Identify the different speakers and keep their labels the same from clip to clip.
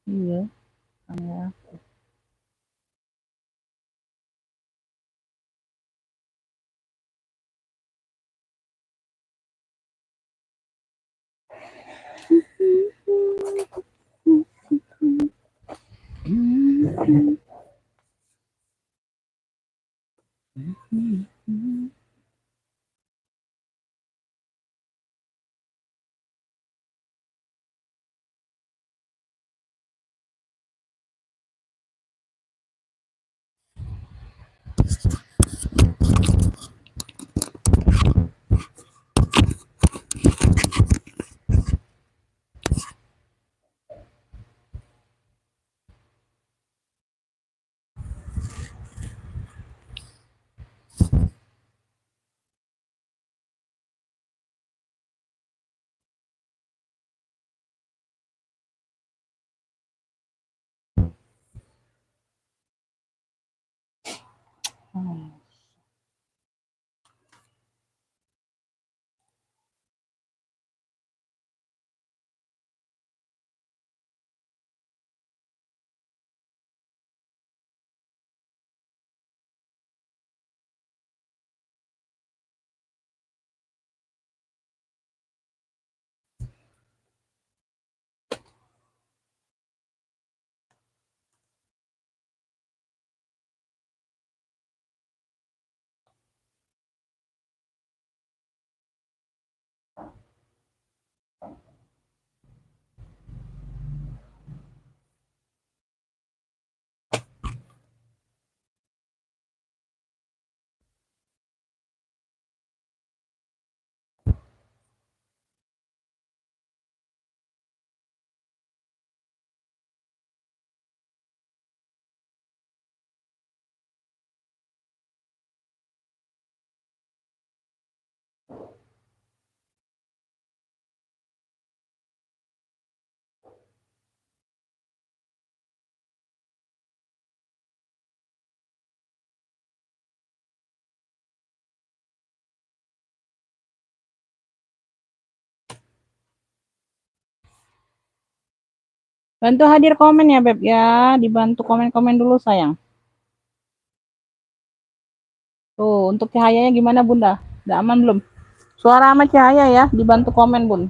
Speaker 1: Iya, ya. Bantu hadir komen ya, Beb ya. Dibantu komen-komen dulu, sayang. Tuh, untuk cahayanya gimana, Bunda? Udah aman belum? Suara sama cahaya ya, dibantu komen, Bun.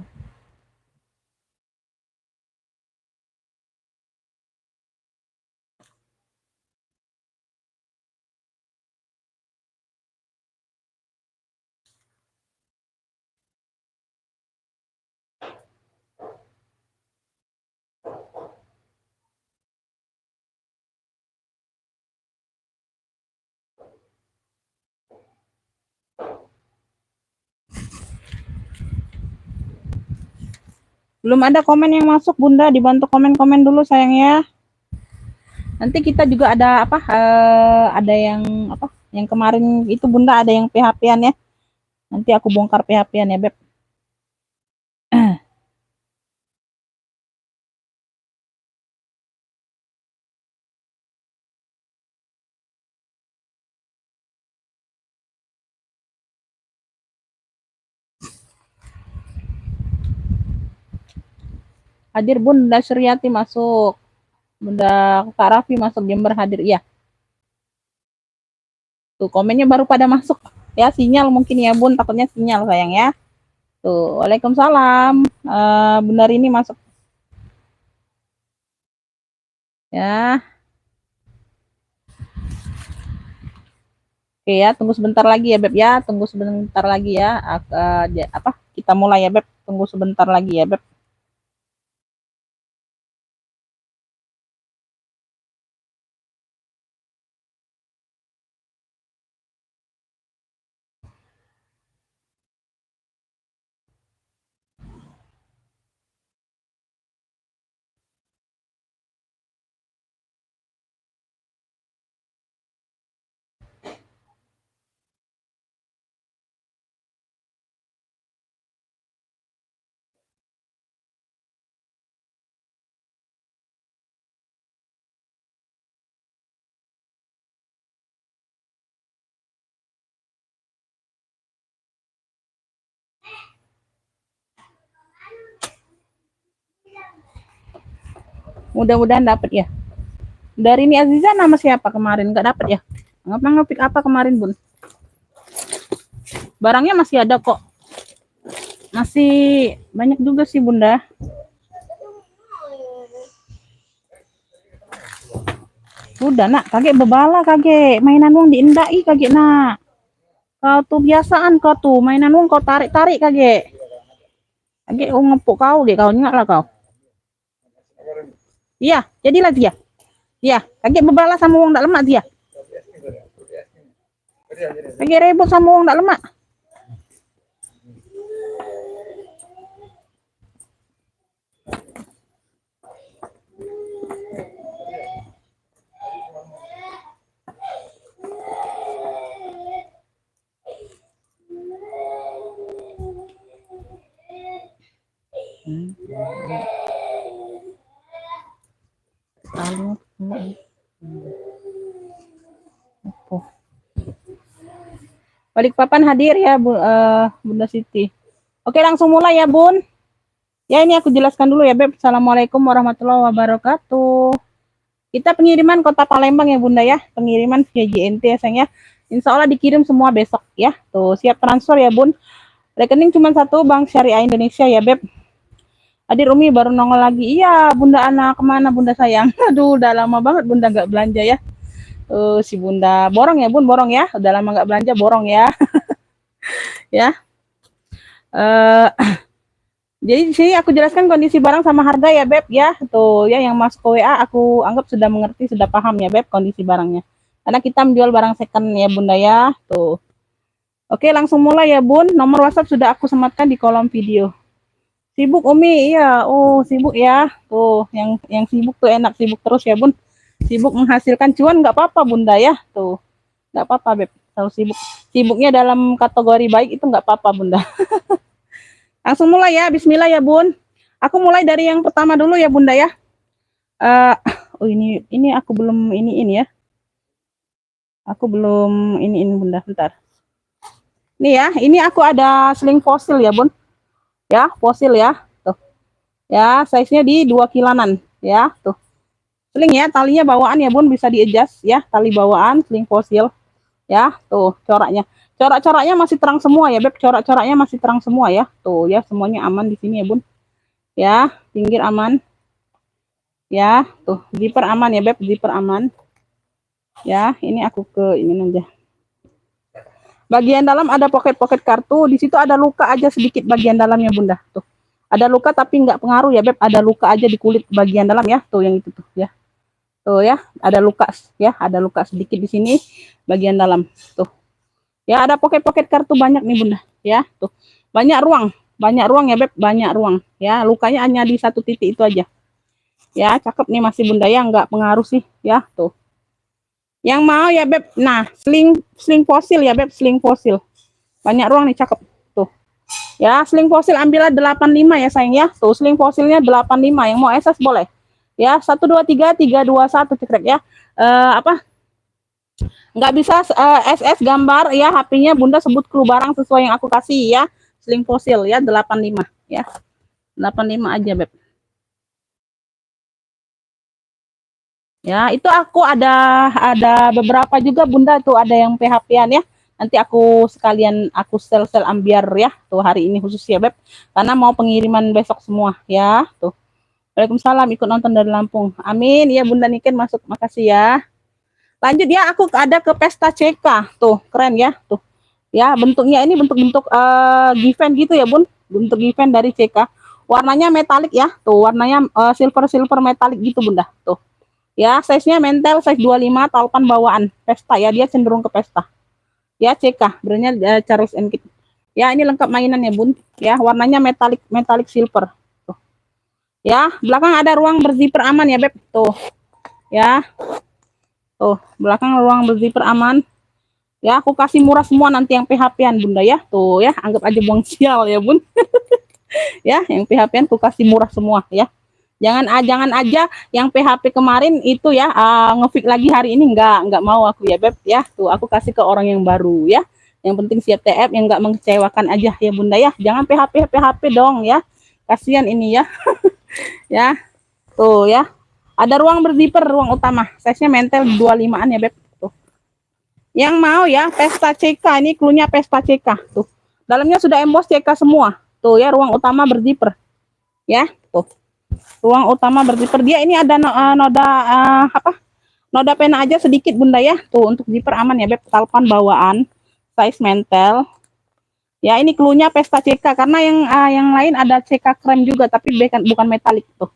Speaker 1: Belum ada komen yang masuk, Bunda. Dibantu komen-komen dulu, sayang ya. Nanti kita juga ada apa? Ada yang apa? Yang kemarin itu, Bunda, ada yang PHP-an ya. Nanti aku bongkar PHP-an ya, Beb. Hadir Bunda Suryati masuk. Bunda Kak Raffi masuk, Jember hadir. Iya. Tuh, komennya baru pada masuk. Ya, sinyal mungkin ya, Bun. Takutnya sinyal, sayang ya. Tuh, Waalaikumsalam. Bunda Rini masuk. Ya. Oke ya, tunggu sebentar lagi ya, Beb ya. Tunggu sebentar lagi ya. Apa? Kita mulai ya, Beb. Tunggu sebentar lagi ya, Beb. Mudah-mudahan dapat ya. Dari ini Aziza nama siapa kemarin nggak dapat ya? Ngapik apa kemarin Bun? Barangnya masih ada kok. Masih banyak juga sih Bunda. Udah nak, kakek bebala kakek. Mainan uang diindai kakek nak. Kau tuh biasaan kau tuh mainan uang kau tarik-tarik kakek. Kakek ngepuk kau deh kau ingat lah kau. Iya, jadilah dia. Iya, kakek bebala sama uang tak lemak dia. Kakek rebut sama uang tak lemak. Balikpapan hadir ya Bunda Siti. Oke langsung mulai ya Bun. Ya ini aku jelaskan dulu ya Beb. Assalamualaikum warahmatullahi wabarakatuh. Kita pengiriman Kota Palembang ya Bunda ya. Pengiriman via JNT ya sayang ya. Insya Allah dikirim semua besok ya. Tuh siap transfer ya Bun. Rekening cuma satu Bank Syariah Indonesia ya Beb. Adik Umi baru nongol lagi. Iya Bunda anak kemana Bunda sayang. Aduh udah lama banget Bunda nggak belanja ya. Si Bunda borong ya Bun, borong ya. Udah lama nggak belanja, borong ya. Ya. Jadi di sini aku jelaskan kondisi barang sama harga ya Beb ya. Tuh ya yang masuk ke WA aku anggap sudah mengerti, sudah paham ya Beb kondisi barangnya. Karena kita menjual barang second ya Bunda ya. Tuh. Oke, langsung mulai ya Bun. Nomor WhatsApp sudah aku sematkan di kolom video. Sibuk Umi, iya. Oh, sibuk ya. Tuh, yang sibuk tuh enak sibuk terus ya Bun. Sibuk menghasilkan cuan nggak apa-apa Bunda ya. Tuh. Nggak apa-apa Beb. Kalau sibuknya dalam kategori baik itu nggak apa-apa Bunda. Langsung mulai ya. Bismillah ya Bun. Aku mulai dari yang pertama dulu ya Bunda ya. Oh ini aku belum ini ya. Aku belum ini Bunda, bentar. Nih ya, ini aku ada sling fosil ya Bun. Ya, fosil ya. Tuh. Ya, size-nya di 2 kilanan ya, tuh. Sling ya, talinya bawaan ya Bun, bisa di-adjust ya, tali bawaan sling fosil. Ya, tuh coraknya. Corak-coraknya masih terang semua ya, Beb. Corak-coraknya masih terang semua ya. Tuh ya, semuanya aman di sini ya, Bun. Ya, pinggir aman. Ya, tuh zipper aman ya, Beb. Zipper aman. Ya, ini aku ke ini aja. Bagian dalam ada pocket-pocket kartu. Di situ ada luka aja sedikit bagian dalamnya, Bunda. Tuh. Ada luka tapi nggak pengaruh ya, Beb. Ada luka aja di kulit bagian dalam ya. Tuh yang itu tuh ya. Tuh ya, ada luka ya, ada luka sedikit di sini bagian dalam. Tuh. Ya, ada pocket-pocket kartu banyak nih, Bunda. Ya, tuh. Banyak ruang ya, Beb. Banyak ruang. Ya, lukanya hanya di satu titik itu aja. Ya, cakep nih masih Bunda ya, nggak pengaruh sih. Ya, tuh. Yang mau ya, Beb. Nah, sling fosil ya, Beb. Sling fosil. Banyak ruang nih, cakep. Tuh. Ya, sling fosil ambillah 85 ya, sayang ya. Tuh, sling fosilnya 85. Yang mau SS boleh. Ya, 1, 2, 3, 3, 2, 1, cekrek ya. Apa? Nggak bisa SS gambar ya, HP-nya Bunda sebut kru barang sesuai yang aku kasih ya. Sling fosil ya 85 ya. 85 aja Beb. Ya, itu aku ada beberapa juga Bunda tuh, ada yang PHP-an ya. Nanti aku sekalian aku sel ambiar ya. Tuh hari ini khusus ya Beb. Karena mau pengiriman besok semua ya. Tuh. Waalaikumsalam, ikut nonton dari Lampung. Amin ya Bunda Niken masuk, makasih ya. Lanjut ya, aku ada ke pesta CK. Tuh, keren ya. Tuh. Ya, bentuknya ini bentuk-bentuk given gitu ya, Bun. Bentuk given dari CK. Warnanya metalik ya. Tuh, warnanya silver metalik gitu, Bunda. Tuh. Ya, size-nya mentel size 25, taupan bawaan. Pesta ya, dia cenderung ke pesta. Ya, CK, brandnya Charles & Keith. Ya, ini lengkap mainan ya, Bun. Ya, warnanya metalik silver. Tuh. Ya, belakang ada ruang berzipper aman ya, Beb. Tuh. Ya. Tuh, belakang ruang berzipper aman. Ya, aku kasih murah semua nanti yang PHP-an Bunda ya. Tuh ya, anggap aja buang sial ya Bun. Ya, yang PHP-an aku kasih murah semua ya. Jangan aja yang PHP kemarin itu ya ngefix lagi hari ini enggak mau aku ya Beb ya. Tuh, aku kasih ke orang yang baru ya. Yang penting siap TF yang enggak mengecewakan aja ya Bunda ya. Jangan PHP dong ya. Kasihan ini ya. Ya. Tuh ya. Ada ruang berzipper, ruang utama. Size-nya mentel 25-an ya, Beb. Tuh. Yang mau ya, Pesta CK. Ini clue-nya Pesta CK. Tuh. Dalamnya sudah emboss CK semua. Tuh ya, ruang utama berzipper. Ya, tuh. Ruang utama berzipper. Dia ini ada noda apa? Noda pena aja sedikit, Bunda ya. Tuh, untuk zipper aman ya, Beb. Talpan bawaan. Size mentel. Ya, ini clue-nya Pesta CK karena yang lain ada CK krem juga tapi bukan metalik tuh.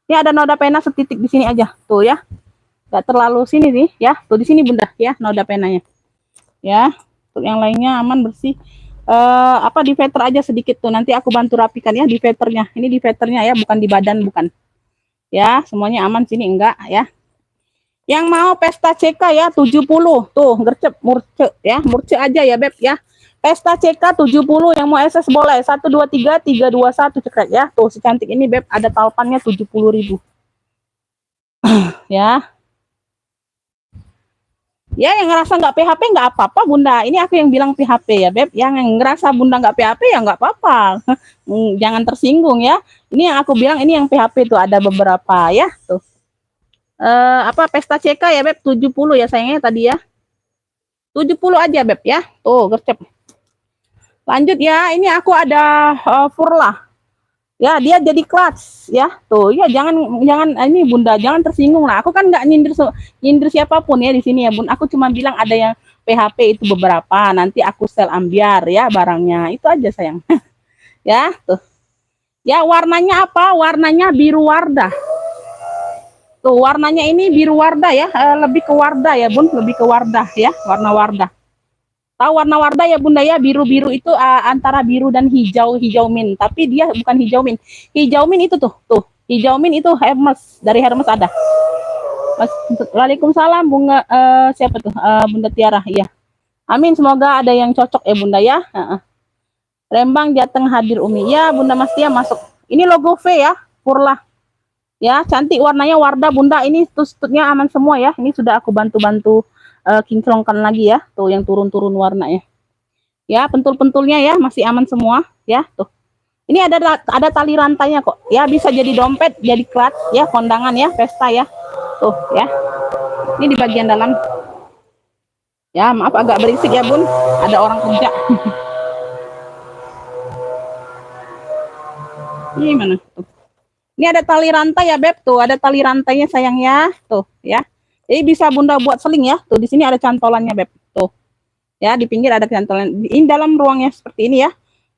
Speaker 1: Ini ada noda pena setitik di sini aja. Tuh ya. Enggak terlalu sini nih ya. Tuh di sini Bunda ya noda penanya. Ya. Untuk yang lainnya aman bersih. Apa diveter aja sedikit tuh. Nanti aku bantu rapikan ya diveternya. Ini diveternya ya, bukan di badan bukan. Ya, semuanya aman sini enggak ya. Yang mau Pesta CK ya 70. Tuh, gercep murce ya. Murce aja ya, Beb ya. Pesta CK 70 yang mau SS boleh 123 321 cekrek ya. Tuh secantik ini Beb ada talpannya 70.000. Ya. Ya yang ngerasa nggak PHP nggak apa-apa Bunda. Ini aku yang bilang PHP ya Beb. Yang ngerasa Bunda nggak PHP ya nggak apa-apa. Jangan tersinggung ya. Ini yang aku bilang ini yang PHP tuh ada beberapa ya tuh. Apa Pesta CK ya Beb 70 ya sayangnya tadi ya. 70 aja Beb ya. Tuh gercep. Lanjut ya, ini aku ada Furla. Ya, dia jadi clutch ya. Tuh, ya jangan ini Bunda, jangan tersinggung lah. Aku kan nggak nyindir siapapun ya di sini ya, Bun. Aku cuma bilang ada yang PHP itu beberapa. Nanti aku sel ambiar ya barangnya. Itu aja sayang. Ya, tuh. Ya, warnanya apa? Warnanya biru wardah. Tuh, warnanya ini biru wardah ya. Lebih ke wardah ya, Bun. Lebih ke wardah ya, warna wardah. Tahu warna wardah ya Bunda ya, biru-biru itu antara biru dan hijau mint, tapi dia bukan hijau mint. Hijau mint itu tuh, hijau mint itu Hermes, dari Hermes ada. Waalaikumsalam Bunga siapa tuh? Bunda Tiara, iya. Amin, semoga ada yang cocok ya Bunda ya. Rembang Jateng hadir Umi. Ya, Bunda Mastia masuk. Ini logo V ya, Furla. Ya, cantik warnanya wardah Bunda. Ini tutupnya aman semua ya. Ini sudah aku bantu-bantu kinclongkan lagi ya, tuh yang turun-turun warnanya ya, pentul-pentulnya ya masih aman semua ya. Tuh ini ada tali rantainya kok ya, bisa jadi dompet, jadi clutch ya, kondangan ya, pesta ya. Tuh ya, ini di bagian dalam ya, maaf agak berisik ya Bun, ada orang kerja. Ini mana tuh, ini ada tali rantai ya Beb, tuh ada tali rantainya sayang ya, tuh ya. Jadi bisa Bunda buat seling ya. Tuh di sini ada cantolannya Beb. Tuh. Ya, di pinggir ada cantolan. Ini dalam ruangnya seperti ini ya.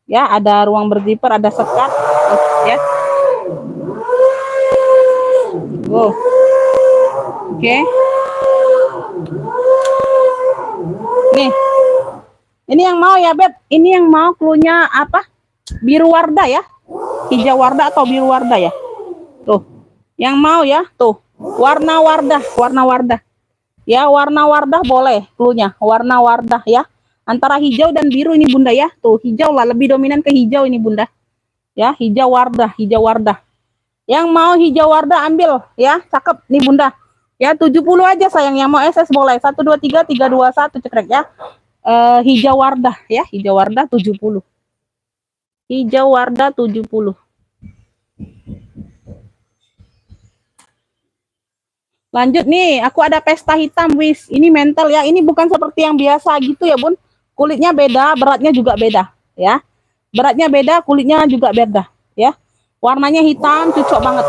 Speaker 1: Ya, ada ruang berzipper, ada sekat. Tuh, ya. Wow. Oke. Nih. Ini yang mau ya Beb. Ini yang mau clue-nya apa? Biru wardah ya. Hijau wardah atau biru wardah ya. Tuh. Yang mau ya, tuh. Warna wardah. Ya, warna wardah boleh clue-nya. Warna wardah ya. Antara hijau dan biru ini Bunda ya. Tuh, hijau lah, lebih dominan ke hijau ini Bunda. Ya, hijau wardah. Yang mau hijau wardah ambil ya, cakep nih Bunda. Ya, 70 aja sayang. Yang mau SS boleh. 123 321 cekrek ya. Hijau wardah ya, hijau wardah 70. Hijau wardah 70. Lanjut nih, aku ada pesta hitam wis. Ini mental ya. Ini bukan seperti yang biasa gitu ya, Bun. Kulitnya beda, beratnya juga beda, ya. Beratnya beda, kulitnya juga beda, ya. Warnanya hitam, cocok banget.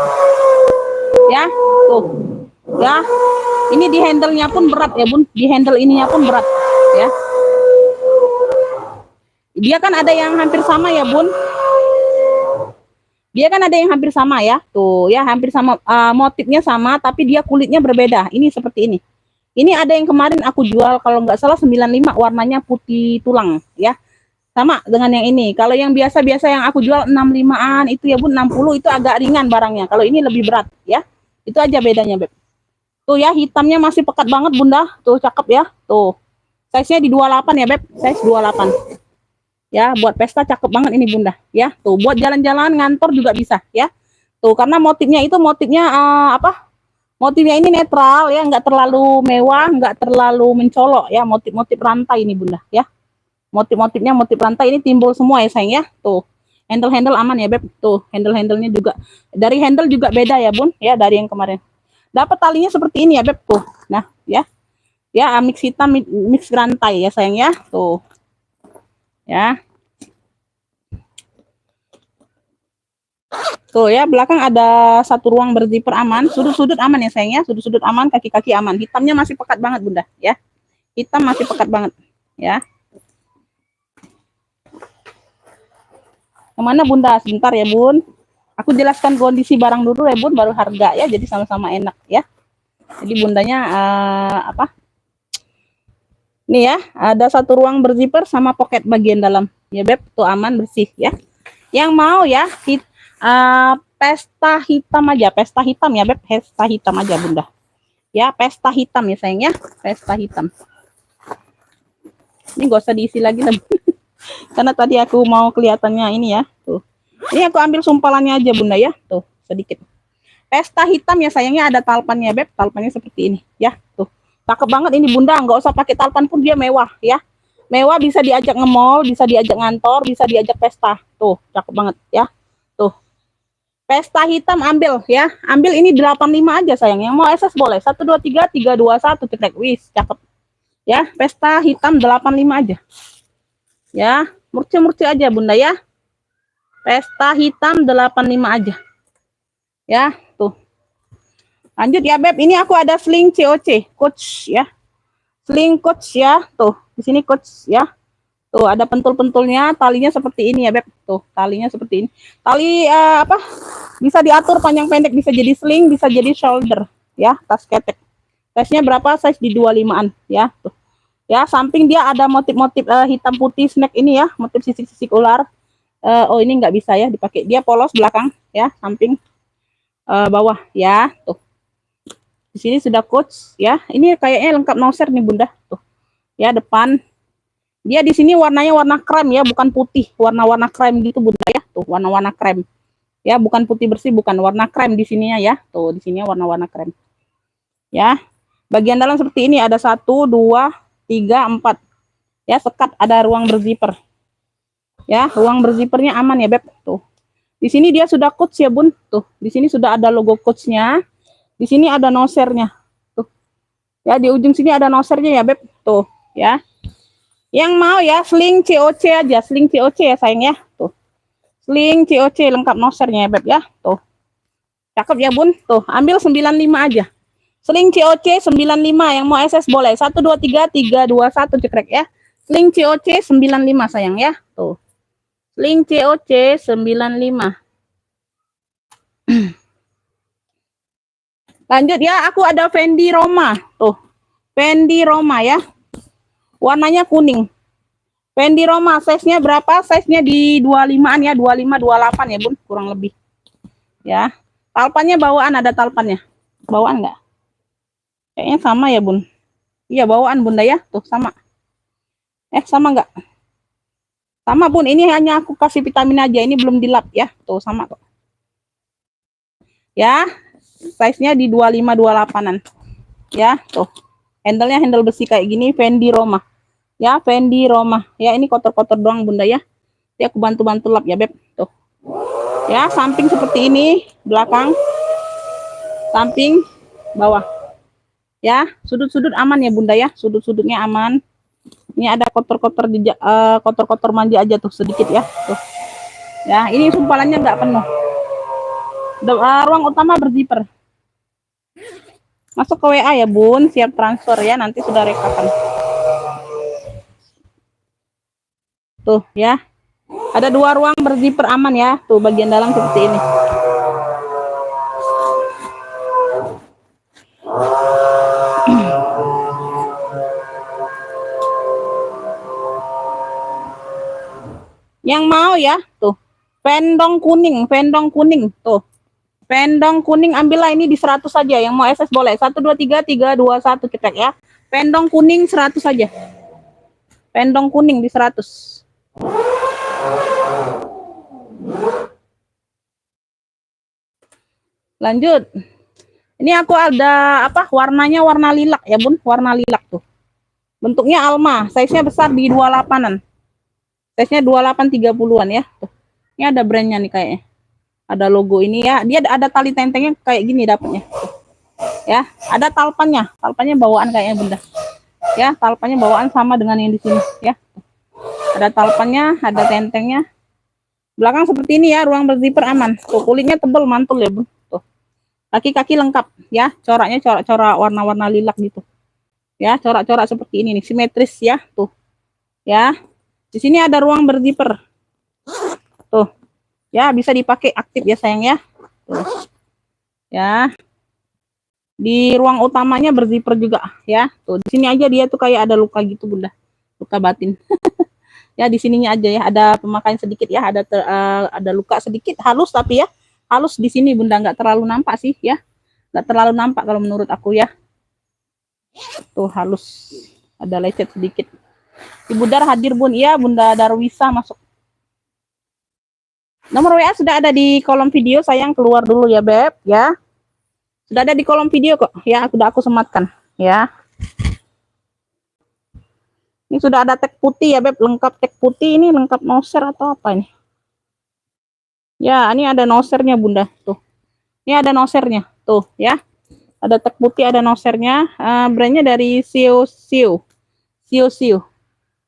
Speaker 1: Ya, tuh. Ya. Ini di handle-nya pun berat ya, Bun. Di handle ininya pun berat, ya. Dia kan ada yang hampir sama ya, Bun. Dia kan ada yang hampir sama ya, tuh ya, hampir sama, motifnya sama, tapi dia kulitnya berbeda. Ini seperti ini. Ini ada yang kemarin aku jual kalau nggak salah 95, warnanya putih tulang ya. Sama dengan yang ini. Kalau yang biasa-biasa yang aku jual 65-an itu ya Bun, 60 itu agak ringan barangnya. Kalau ini lebih berat ya. Itu aja bedanya, Beb. Tuh ya, hitamnya masih pekat banget Bunda. Tuh cakep ya. Tuh. Size-nya di 28 ya, Beb. Size 28. Ya, buat pesta cakep banget ini Bunda ya. Tuh buat jalan-jalan ngantor juga bisa ya. Tuh karena motifnya itu apa, motifnya ini netral ya, nggak terlalu mewah, nggak terlalu mencolok ya, motif-motif rantai ini Bunda ya. Motif-motifnya motif rantai ini timbul semua ya sayang ya. Tuh handle aman ya Beb. Tuh handle-handlenya juga, dari handle juga beda ya Bun ya, dari yang kemarin. Dapat talinya seperti ini ya, Beb. Tuh. Nah, ya. Ya, mix hitam, mix rantai ya, sayang ya. Tuh. Ya. Tuh ya, belakang ada satu ruang berzipper aman, sudut-sudut aman ya sayang ya, sudut-sudut aman, kaki-kaki aman. Hitamnya masih pekat banget Bunda ya. Hitam masih pekat banget ya. Kemana Bunda? Sebentar ya Bun. Aku jelaskan kondisi barang dulu ya Bun, baru harga ya, jadi sama-sama enak ya. Jadi Bundanya apa? Nih ya, ada satu ruang berzipper sama pocket bagian dalam. Ya Beb, tuh aman bersih ya. Yang mau ya, pesta hitam aja, pesta hitam ya Beb, pesta hitam aja Bunda. Ya, pesta hitam ya sayang ya, pesta hitam. Ini gak usah diisi lagi lah. Karena tadi aku mau kelihatannya ini ya, tuh. Ini aku ambil sumpalannya aja Bunda ya, tuh sedikit. Pesta hitam ya sayangnya, ada talpannya Beb, talpannya seperti ini ya, tuh. Cakep banget ini Bunda, nggak usah pakai talpan pun dia mewah ya. Mewah, bisa diajak nge-mall, bisa diajak ngantor, bisa diajak pesta. Tuh, cakep banget ya. Tuh. Pesta hitam ambil ya. Ambil ini 85 aja sayang. Yang mau SS boleh. 123 321 cekrek. Wis, cakep. Ya, pesta hitam 85 aja. Ya, murci-murci aja Bunda ya. Pesta hitam 85 aja. Ya, tuh. Lanjut ya Beb, ini aku ada sling COC, coach ya. Sling coach ya, tuh. Di sini coach ya. Tuh ada pentul-pentulnya, talinya seperti ini ya Beb. Tuh, talinya seperti ini. Tali apa? Bisa diatur panjang pendek, bisa jadi sling, bisa jadi shoulder ya, tas ketek. Size-nya berapa? Size di 25-an ya, tuh. Ya, samping dia ada motif-motif hitam putih snack ini ya, motif sisik-sisik ular. Oh, ini nggak bisa ya dipakai. Dia polos belakang ya, samping bawah ya, tuh. Di sini sudah coach ya. Ini kayaknya lengkap noser nih Bunda. Tuh. Ya, depan. Dia di sini warnanya warna krem ya, bukan putih. Warna-warna krem gitu Bunda ya. Tuh, warna-warna krem. Ya, bukan putih bersih, bukan warna krem di sininya ya. Tuh, di sini warna-warna krem. Ya. Bagian dalam seperti ini ada 1 2 3 4. Ya, sekat, ada ruang berzipper. Ya, ruang berzippernya aman ya Beb. Tuh. Di sini dia sudah coach ya Bun. Tuh, di sini sudah ada logo coachnya. Di sini ada nosernya. Tuh. Ya, di ujung sini ada nosernya ya, Beb. Tuh, ya. Yang mau ya sling COC aja, sling COC ya sayang ya. Tuh. Sling COC lengkap nosernya ya, Beb ya. Tuh. Cakep ya, Bun. Tuh, ambil 95 aja. Sling COC 95, yang mau SS boleh. 123 321 cekrek ya. Sling COC 95 sayang ya. Tuh. Sling COC 95. Lanjut ya, aku ada Fendi Roma. Tuh, Fendi Roma ya. Warnanya kuning. Fendi Roma, size-nya berapa? Size-nya di 25-an ya, 25, 28 ya Bun, kurang lebih. Ya, talpannya bawaan, ada talpannya. Bawaan nggak? Kayaknya sama ya Bun. Iya, bawaan Bunda ya, tuh sama. Sama nggak? Sama Bun, ini hanya aku kasih vitamin aja, ini belum dilap ya. Tuh, sama kok. Ya, size-nya di 25 28-an. Ya, tuh. Handle-nya handle besi kayak gini, Fendi Roma. Ya, Fendi Roma. Ya, ini kotor-kotor doang Bunda ya. Jadi aku bantu-bantu lap ya, Beb. Tuh. Ya, samping seperti ini, belakang. Samping, bawah. Ya, sudut-sudut aman ya Bunda ya. Sudut-sudutnya aman. Ini ada kotor-kotor kotor-kotor manja aja tuh sedikit ya. Tuh. Ya, ini sumpalannya nggak penuh. Ruang utama berzipper. Masuk ke WA ya Bun, siap transfer ya, nanti sudah rekapan. Tuh ya. Ada 2 ruang berzipper aman ya. Tuh bagian dalam seperti ini. Yang mau ya, tuh. Pendong kuning, tuh. Pendong kuning ambillah ini di 100 saja. Yang mau SS boleh. 123 321 cetek ya. Pendong kuning 100 saja. Pendong kuning di 100. Lanjut. Ini aku ada apa? Warnanya warna lilac ya, Bun. Warna lilac tuh. Bentuknya alma, size-nya besar di 28-an. Size-nya 28 30-an ya. Tuh. Ini ada brandnya nih kayaknya. Ada logo ini ya. Dia ada tali tentengnya kayak gini dapatnya. Ya, ada talpannya. Talpannya bawaan kayaknya Bunda. Ya, talpannya bawaan sama dengan yang di sini ya. Ada talpannya, ada tentengnya. Belakang seperti ini ya, ruang berzipper aman. Tuh, kulitnya tebal mantul ya, Bun. Tuh. Kaki-kaki lengkap ya, coraknya corak-corak warna-warna lilac gitu. Ya, corak-corak seperti ini nih, simetris ya, tuh. Ya. Di sini ada ruang berzipper. Tuh. Ya, bisa dipakai aktif ya sayang ya. Tuh. Ya. Di ruang utamanya berzipper juga ya. Tuh, di sini aja dia tuh kayak ada luka gitu, Bunda. Luka batin. Ya, di sininya aja ya, ada pemakaian sedikit ya, ada luka sedikit, halus tapi ya. Halus di sini Bunda, nggak terlalu nampak sih ya. Nggak terlalu nampak kalau menurut aku ya. Tuh halus. Ada lecet sedikit. Ibu Dar hadir Bun. Iya, Bunda Darwisa masuk. Nomor WA sudah ada di kolom video, sayang keluar dulu ya, Beb ya. Sudah ada di kolom video kok. Ya, sudah aku sematkan. Ya. Ini sudah ada tag putih ya, Beb. Lengkap tag putih ini, lengkap noser atau apa ini? Ya, ini ada nosernya, Bunda. Tuh. Ini ada nosernya. Tuh, ya. Ada tag putih, ada nosernya. Brandnya dari Siu Siu. Siu Siu.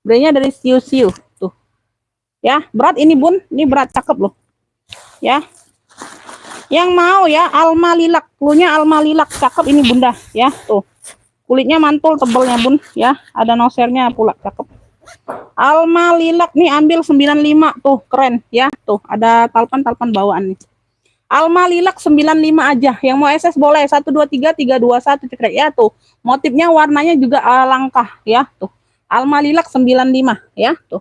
Speaker 1: Brandnya dari Siu Siu. Tuh. Ya, berat ini, Bun. Ini berat, cakep loh. Ya. Yang mau ya, Alma Lilac. Klunya Alma Lilac. Cakep ini, Bunda. Ya, tuh. Kulitnya mantul tebalnya Bun ya, ada nosernya pula, cakep. Alma Lilac nih ambil 95 tuh, keren ya. Tuh, ada talpan bawaan nih. Alma Lilac 95 aja. Yang mau SS boleh 123 321 cekrek ya tuh. Motifnya warnanya juga langkah ya, tuh. Alma Lilac 95 ya, tuh.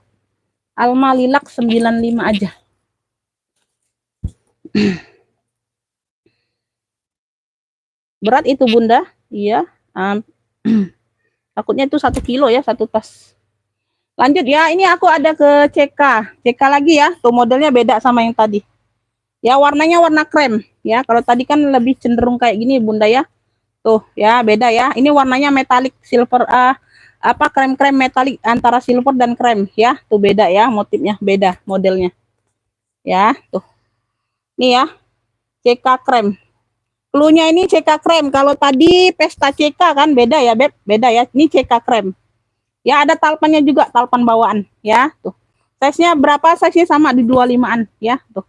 Speaker 1: Alma Lilac 95 aja. Berat itu Bunda, iya. Takutnya itu 1 kilo ya, 1 tas. Lanjut ya, ini aku ada ke CK lagi ya. Tuh modelnya beda sama yang tadi. Ya, warnanya warna krem ya. Kalau tadi kan lebih cenderung kayak gini Bunda ya. Tuh ya, beda ya. Ini warnanya metalik silver, krem-krem metalik antara silver dan krem ya. Tuh beda ya, motifnya beda modelnya. Ya, tuh. Nih ya. CK krem. Cluenya ini CK krem. Kalau tadi pesta CK kan beda ya, Beb. Beda ya. Ini CK krem. Ya, ada talpannya juga, talpan bawaan ya. Tuh. Size-nya berapa? Size-nya sama di 25-an ya. Tuh.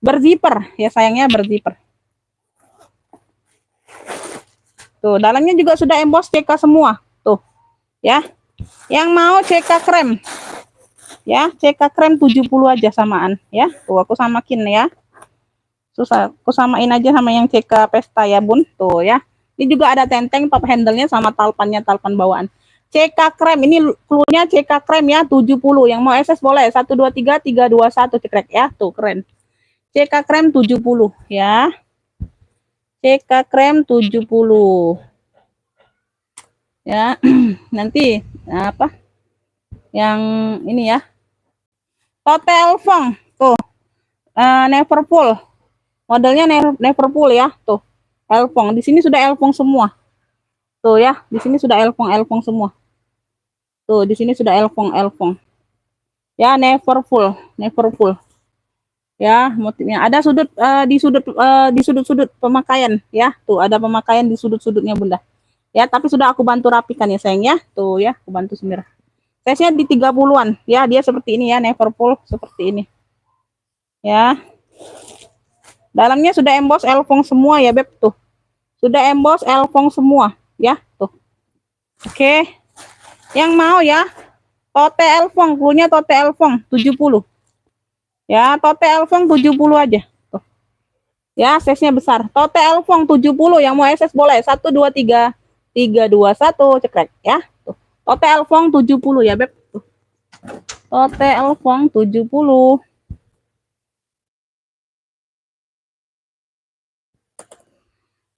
Speaker 1: Berzipper ya sayangnya, berzipper. Tuh, dalamnya juga sudah emboss CK semua. Tuh. Ya. Yang mau CK krem. Ya, CK krem 70 aja samaan ya. Tuh, aku samakin ya. Susah, aku samain aja sama yang CK pesta ya Bun. Tuh ya. Ini juga ada tenteng top handle-nya sama talpannya, talpan bawaan. CK krem, ini cluenya CK krem ya 70. Yang mau SS boleh 123 321 cekrek ya. Tuh keren. CK krem 70 ya. CK krem 70. Ya. Nanti apa? Yang ini ya. Hotel Fong. Tuh. Neverfull. Modelnya Neverfull ya, tuh. Elfong. Di sini sudah elfong semua. Tuh ya, di sini sudah elfong semua. Tuh, di sini sudah elfong. Ya, Neverfull. Ya, motifnya ada di sudut-sudut pemakaian ya. Tuh, ada pemakaian di sudut-sudutnya Bunda. Ya, tapi sudah aku bantu rapikan ya sayang ya. Tuh ya, aku bantu semir. Size-nya di 30-an. Ya, dia seperti ini ya, Neverfull seperti ini. Ya. Dalamnya sudah emboss elfong semua ya, Beb, tuh. Sudah emboss elfong semua, ya, tuh. Oke. Yang mau ya, tote elfong, cluenya tote elfong 70. Ya, tote elfong 70 aja, tuh. Ya, size-nya besar. Tote elfong 70, yang mau SS boleh 123 321 cekrek ya, tuh. Tote elfong 70 ya, Beb, tuh. Tote elfong 70.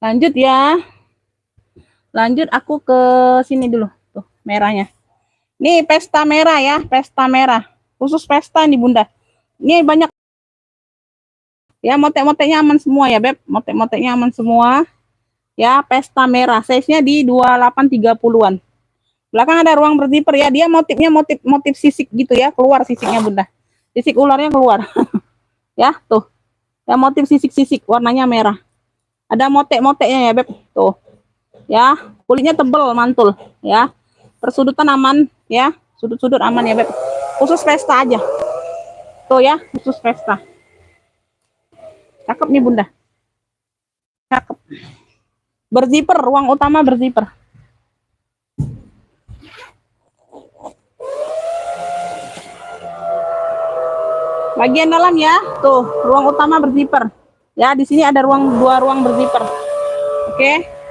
Speaker 1: Lanjut ya. Lanjut aku ke sini dulu. Tuh, merahnya. Nih pesta merah ya, pesta merah. Khusus pesta nih Bunda. Ini banyak. Ya, motek-moteknya aman semua ya, Beb. Motek-moteknya aman semua. Ya, pesta merah. Size-nya di 28-30-an. Belakang ada ruang berzipper ya. Dia motifnya motif sisik gitu ya. Keluar sisiknya Bunda. Sisik ularnya keluar. Ya, tuh. Ya, motif sisik-sisik warnanya merah. Ada motek-moteknya ya, Beb. Tuh. Ya, kulitnya tebel, mantul, ya. Persudutan aman, ya. Sudut-sudut aman ya, Beb. Khusus pesta aja. Tuh ya, khusus pesta. Cakep nih, Bunda. Cakep. Berzipper, ruang utama berzipper. Bagian dalam ya, tuh ruang utama berzipper. Ya, di sini ada dua ruang berzipper. Oke.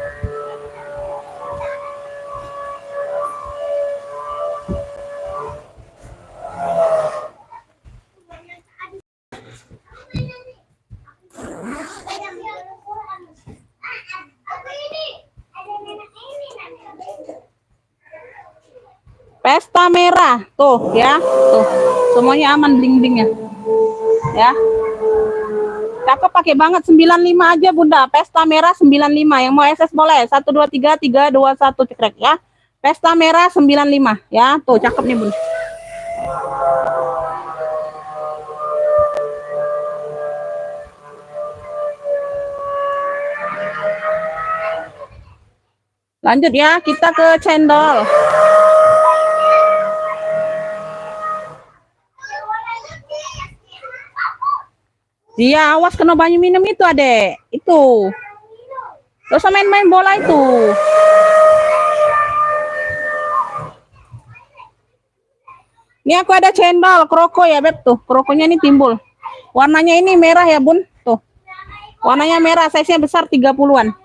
Speaker 1: Pesta merah, tuh ya, tuh semuanya aman bling-blingnya, ya. Cakep, pakai banget 95 aja Bunda. Pesta merah 95. Yang mau SS boleh. 1 2 3 3 2 1 cekrek ya. Pesta merah 95 ya. Tuh cakep nih Bunda. Lanjut ya, kita ke cendol. Iya, awas kena banyu minum itu, Adek. Itu. Gak usah main-main bola itu. Ini aku ada cendol, kroko ya, Beb. Tuh, krokonya ini timbul. Warnanya ini merah ya, Bun. Tuh. Warnanya merah, size-nya besar 30-an.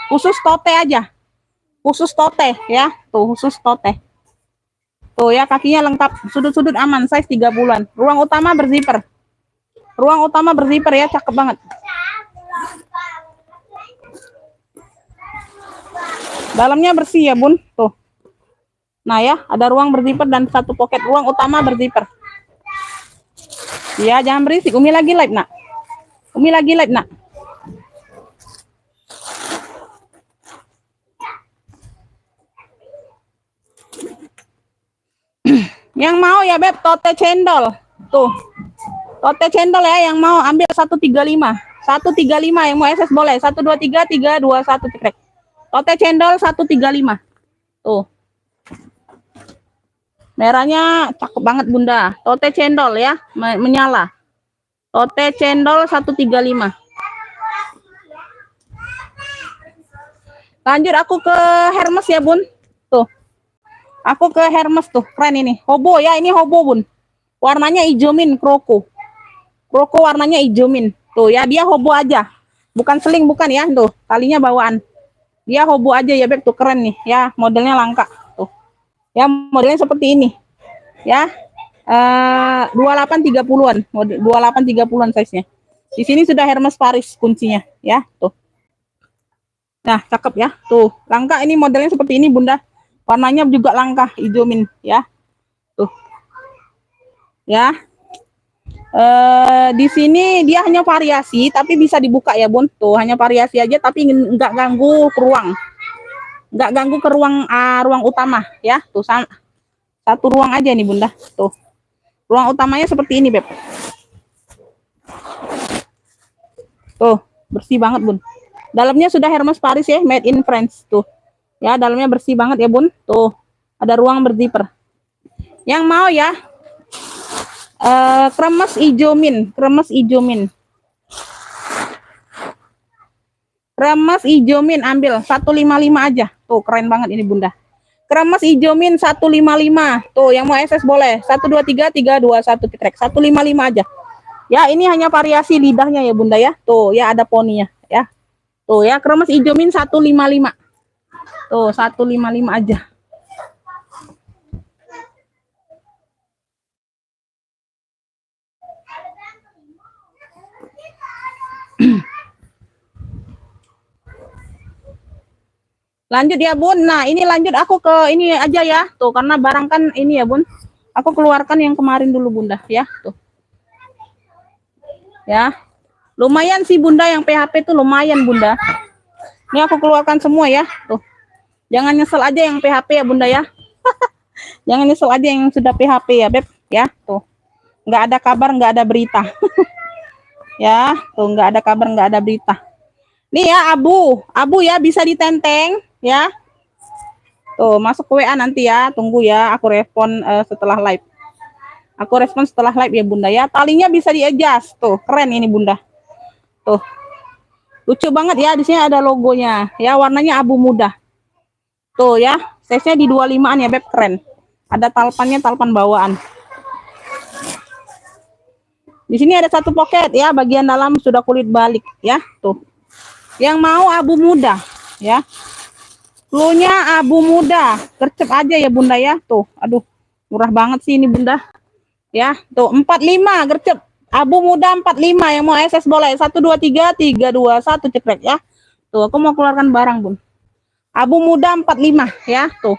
Speaker 1: Khusus tote aja. Khusus tote ya. Tuh, khusus tote. Tuh ya, kakinya lengkap. Sudut-sudut aman, size 30-an. Ruang utama berzipper. Ruang utama berzipper ya, cakep banget. Dalamnya bersih ya, Bun. Tuh. Nah ya, ada ruang berzipper dan satu pocket. Ruang utama berzipper. Ya, jangan berisik. Umi lagi live, Nak. Umi lagi live, Nak. Yang mau ya, Beb, tote cendol. Tuh. Tote cendol ya, yang mau ambil 135. 135 yang mau SS boleh. 1 2 3 3 2 1 cekrek. Tote cendol 135. Tuh. Merahnya cakep banget Bunda. Tote cendol ya, menyala. Tote cendol 135. Lanjut aku ke Hermes ya, Bun. Tuh. Aku ke Hermes tuh, keren ini. Hobo ya, ini hobo, Bun. Warnanya hijau min, kroko. Kroko warnanya hijau min. Tuh ya, dia hobo aja. Bukan seling, bukan ya, tuh. Talinya bawaan. Dia hobo aja ya, Beb, tuh keren nih. Ya, modelnya langka. Tuh. Ya, modelnya seperti ini. Ya. 28-30-an. 28-30-an size-nya. Di sini sudah Hermes Paris kuncinya, ya, tuh. Nah, cakep ya. Tuh, langka ini modelnya seperti ini, Bunda. Warnanya juga langka, hijau min, ya. Tuh. Ya. Di sini dia hanya variasi tapi bisa dibuka ya, Bun. Tuh, hanya variasi aja tapi enggak ganggu ke ruang. Enggak ganggu ke ruang utama ya. Tuh, satu ruang aja nih, Bunda. Tuh. Ruang utamanya seperti ini, Beb. Tuh, bersih banget, Bun. Dalamnya sudah Hermes Paris ya, made in France. Tuh. Ya, dalamnya bersih banget ya, Bun. Tuh. Ada ruang berzipper. Yang mau ya, kremes hijau min, kremes hijau min. Kremes hijau min ambil 155 aja. Tuh, keren banget ini, Bunda. Kremes hijau min 155. Tuh, yang mau SS boleh. 1 2 3 3 2 1 cekrek. 155 aja. Ya, ini hanya variasi lidahnya ya, Bunda ya. Tuh, ya ada poninya ya. Tuh ya, kremes hijau min 155. Tuh, 155 aja. Lanjut ya, Bun. Nah, ini lanjut aku ke ini aja ya. Tuh, karena barang kan ini ya, Bun. Aku keluarkan yang kemarin dulu, Bunda, ya. Tuh. Ya. Lumayan sih, Bunda, yang PHP tuh lumayan, Bunda. Ini aku keluarkan semua ya. Tuh. Jangan nyesel aja yang PHP ya, Bunda ya. Jangan nyesel aja yang sudah PHP ya, Beb, ya. Tuh. Nggak ada kabar, nggak ada berita. Ya, tuh nggak ada kabar, nggak ada berita. Nih ya, abu ya bisa ditenteng. ya. Tuh, masuk ke WA nanti ya. Tunggu ya, aku respon setelah live. Aku respon setelah live ya Bunda ya. Talinya bisa di-adjust. Tuh, keren ini Bunda. Tuh. Lucu banget ya, di sini ada logonya. Ya, warnanya abu muda. Tuh ya, size-nya di 25-an ya, Beb, keren. Ada talpannya, talpan bawaan. Di sini ada satu pocket ya, bagian dalam sudah kulit balik ya, tuh. Yang mau abu muda ya. Cluenya abu muda, gercep aja ya Bunda ya, tuh. Aduh, murah banget sih ini Bunda. Ya, tuh 45 gercep. Abu muda 45 yang mau SS boleh. 1 2 3 3 2 1 cekrek ya. Tuh, aku mau keluarkan barang, Bun. Abu muda 45 ya, tuh.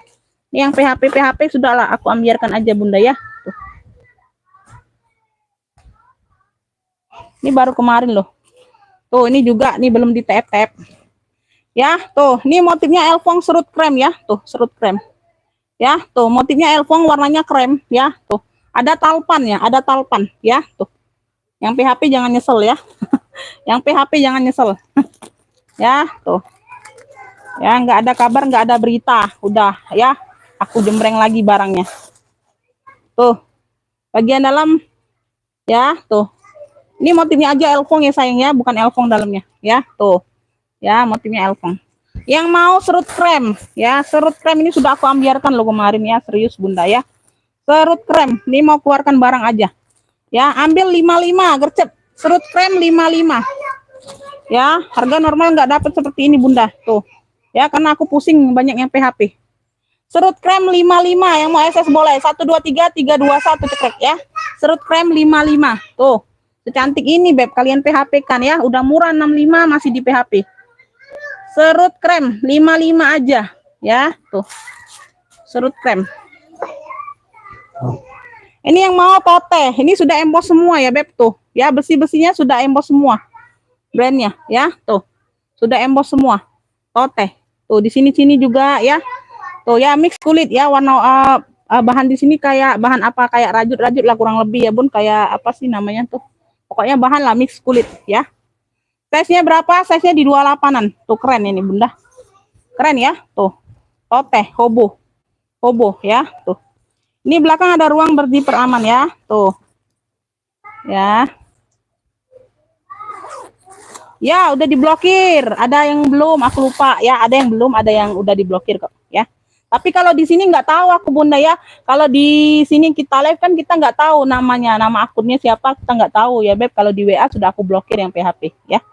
Speaker 1: Ini yang PHP sudahlah aku ambiarkan aja Bunda ya. Tuh. Ini baru kemarin loh. Tuh, ini juga nih belum di tap-tap. Ya, tuh, ini motifnya elfong serut krem ya, tuh, serut krem. Ya, tuh, motifnya elfong warnanya krem ya, tuh. Ada talpan ya, ada talpan ya, tuh. Yang PHP jangan nyesel ya. Yang PHP jangan nyesel. Ya, tuh. Ya, nggak ada kabar, nggak ada berita. Udah ya, aku jembreng lagi barangnya. Tuh. Bagian dalam ya, tuh. Ini motifnya aja elfong ya sayang ya, bukan elfong dalamnya ya, tuh. Ya, motifnya elfong. Yang mau serut krem ya, serut krem ini sudah aku ambiarkan loh kemarin ya, serius Bunda ya. Serut krem, ini mau keluarkan barang aja. Ya, ambil 55 gercep. Serut krem 55. Ya, harga normal nggak dapat seperti ini Bunda. Tuh. Ya, karena aku pusing banyak yang PHP. Serut krem 55, yang mau SS boleh. 1 2 3 3 2 1 cekrek ya. Serut krem 55. Tuh. Secantik ini Beb, kalian PHP kan ya. Udah murah 65 masih di PHP. Serut krem 55 aja ya, tuh. Serut krem. Ini yang mau tote, ini sudah emboss semua ya Beb, tuh. Ya, besi-besinya sudah emboss semua. Brandnya ya, tuh. Sudah emboss semua. Tote. Tuh di sini-sini juga ya. Tuh ya, mix kulit ya, warna bahan di sini kayak bahan apa, kayak rajut-rajut lah kurang lebih ya Bun, kayak apa sih namanya tuh. Pokoknya bahan lah mix kulit ya. Size-nya berapa? Size-nya di 28-an. Tuh keren ini Bunda. Keren ya, tuh. Tote, hobo. Hobo ya, tuh. Ini belakang ada ruang berzipper aman ya, tuh. Ya. Ya, udah diblokir. Ada yang belum, aku lupa ya. Ada yang belum, ada yang udah diblokir kok ya. Tapi kalau di sini nggak tahu aku Bunda ya. Kalau di sini kita live kan kita nggak tahu namanya, nama akunnya siapa kita nggak tahu ya Beb. Kalau di WA sudah aku blokir yang PHP ya.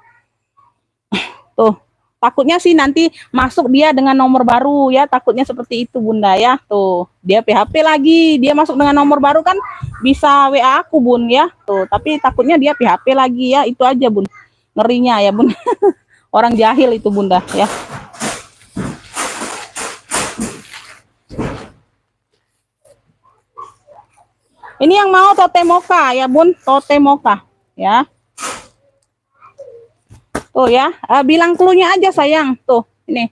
Speaker 1: Tuh, takutnya sih nanti masuk dia dengan nomor baru ya, takutnya seperti itu Bunda ya. Tuh, dia PHP lagi, dia masuk dengan nomor baru kan bisa WA aku Bun ya. Tuh, tapi takutnya dia PHP lagi ya, itu aja Bun. Ngerinya ya Bun. Orang jahil itu Bunda ya. Ini yang mau tote mocha ya Bun, tote mocha ya. Tuh ya, bilang cluenya aja sayang. Tuh, ini.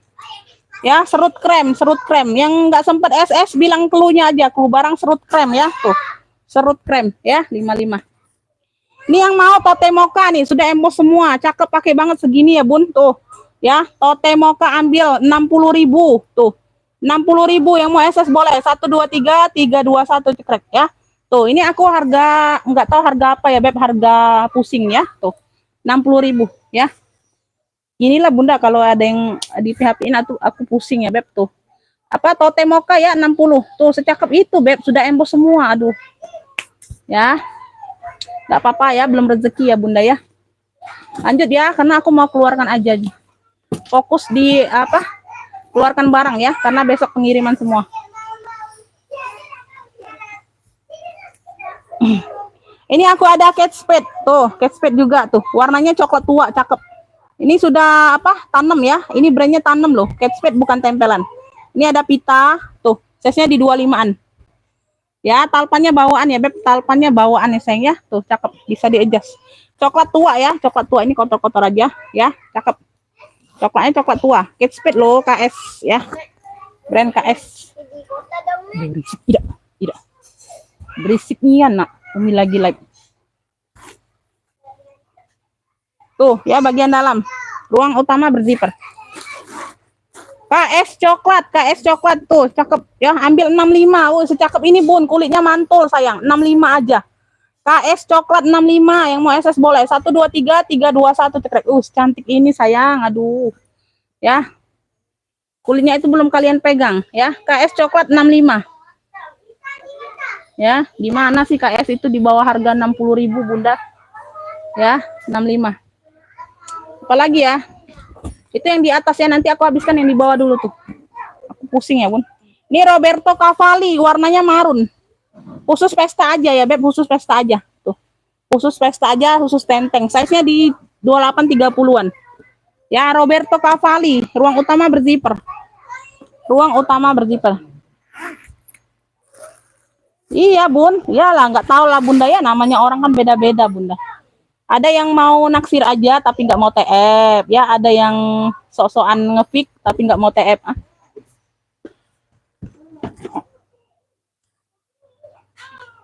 Speaker 1: Ya, serut krem. Yang nggak sempet SS bilang cluenya aja, clue barang serut krem ya. Tuh. Serut krem ya, 55. Ini yang mau tote mocha nih, sudah emboss semua. Cakep, pakai banget segini ya, Bun. Tuh. Ya, tote mocha ambil 60.000. Tuh. 60.000 yang mau SS boleh. 1 2 3 3 2 1 cekrek ya. Tuh, ini aku harga nggak tahu harga apa ya, Beb, harga pusing ya. Tuh. 60.000 ya. Inilah Bunda kalau ada yang di PHP-in aku pusing ya Beb tuh. Apa tote mocha ya 60. Tuh secakep itu Beb, sudah emboss semua. Aduh. Ya. Enggak apa-apa ya, belum rezeki ya Bunda ya. Lanjut ya, karena aku mau keluarkan aja. Fokus di apa? Keluarkan barang ya, karena besok pengiriman semua. Ini aku ada cat spade. Tuh, cat spade juga tuh. Warnanya coklat tua, cakep. Ini sudah apa? Tanam ya. Ini brandnya tanam loh. Cat spade bukan tempelan. Ini ada pita. Tuh, size-nya di 25-an. Ya, talpannya bawaan ya, Beb. Talpannya bawaan ya, sayang ya. Tuh, cakep. Bisa di-adjust. Coklat tua ya. Coklat tua ini kotor-kotor aja ya. Cakep. Coklatnya coklat tua. Cat spade loh, KS ya. Brand KS. Berisik tidak. Tidak. Berisik nih nak. Umi lagi live. Tuh ya, bagian dalam ruang utama berzipper. KS coklat tuh, cakep ya. Ambil 65. Oh, secakep ini Bun, kulitnya mantul sayang. 65 aja. KS coklat 65, yang mau SS boleh. 123 321 cekrek. Cantik ini sayang. Aduh. Ya. Kulitnya itu belum kalian pegang ya. KS coklat 65. Ya, di mana sih KS itu di bawah harga 60.000 Bunda? Ya, 65. Apalagi ya? Itu yang di atas ya, nanti aku habiskan yang di bawah dulu tuh. Aku pusing ya, Bun. Ini Roberto Cavalli, warnanya marun. Khusus pesta aja ya, Beb, khusus pesta aja. Tuh. Khusus pesta aja, khusus tenteng. Size-nya di 28 30-an. Ya, Roberto Cavalli, ruang utama berzipper. Ruang utama berzipper. Iya, Bun. Iyalah, nggak tahu lah Bunda ya, namanya orang kan beda-beda, Bunda. Ada yang mau naksir aja tapi nggak mau TF, ya. Ada yang sok-sokan ngefik tapi nggak mau TF.